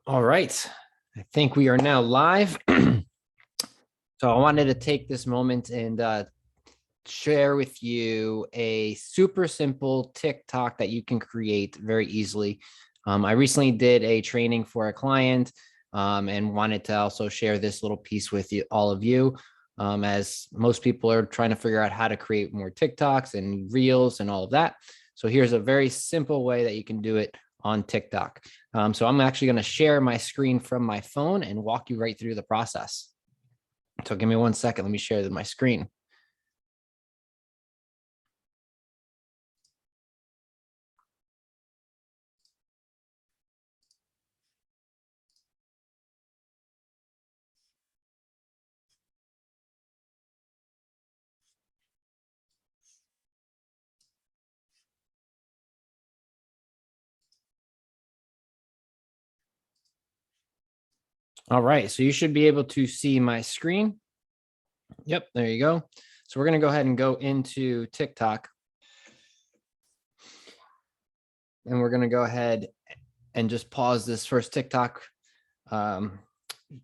All right. I think we are now live. So I wanted to take this moment and share with you a super simple TikTok that you can create very easily. I recently did a training for a client and wanted to also share this little piece with you, all of you, as most people are trying to figure out how to create more TikToks and reels and all of that. So here's a very simple way that you can do it on TikTok. So I'm actually going to share my screen from my phone and walk you right through the process. So give me 1 second. Let me share my screen. All right, so you should be able to see my screen. Yep, there you go. So we're going to go ahead and go into TikTok. And we're going to go ahead and just pause this first TikTok. You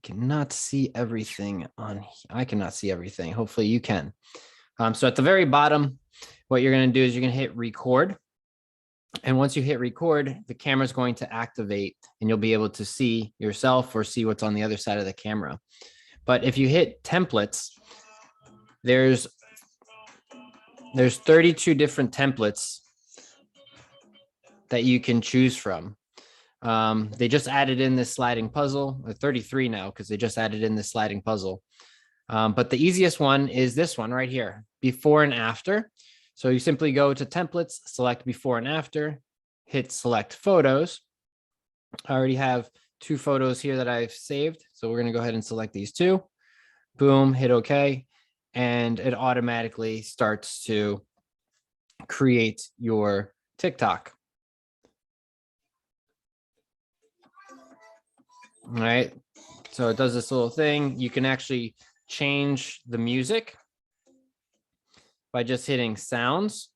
cannot see everything on, I cannot see everything. Hopefully you can. So at the very bottom, what you're going to do is you're going to hit record. And once you hit record, the camera is going to activate and you'll be able to see yourself or see what's on the other side of the camera. But if you hit templates, there's 32 different templates that you can choose from. They just added in this sliding puzzle, or 33 now, because they just added in this sliding puzzle. But the easiest one is this one right here, before and after. So you simply go to templates, select before and after, hit select photos. I already have 2 photos here that I've saved. So we're going to go ahead and select these 2. Boom, hit OK. And it automatically starts to create your TikTok. All right. So it does this little thing. You can actually change the music by just hitting sounds.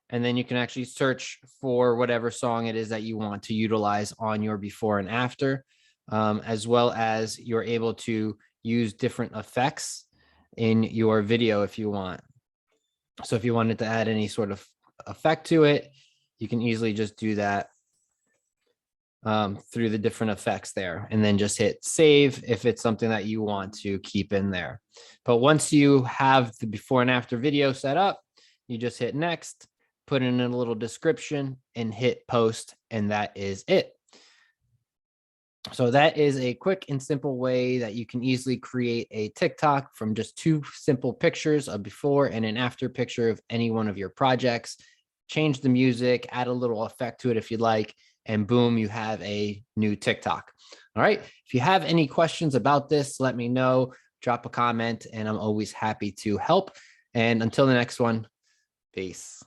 And then you can actually search for whatever song it is that you want to utilize on your before and after, as well as you're able to use different effects in your video if you want. So if you wanted to add any sort of effect to it, you can easily just do that through the different effects there, and then just hit save if it's something that you want to keep in there. But once you have the before and after video set up, you just hit next, put in a little description and hit post, and that is it. So that is a quick and simple way that you can easily create a TikTok from just 2 simple pictures, a before and an after picture of any one of your projects. Change the music, add a little effect to it if you'd like, and boom, you have a new TikTok. All right. If you have any questions about this, let me know, drop a comment, and I'm always happy to help. And until the next one, peace.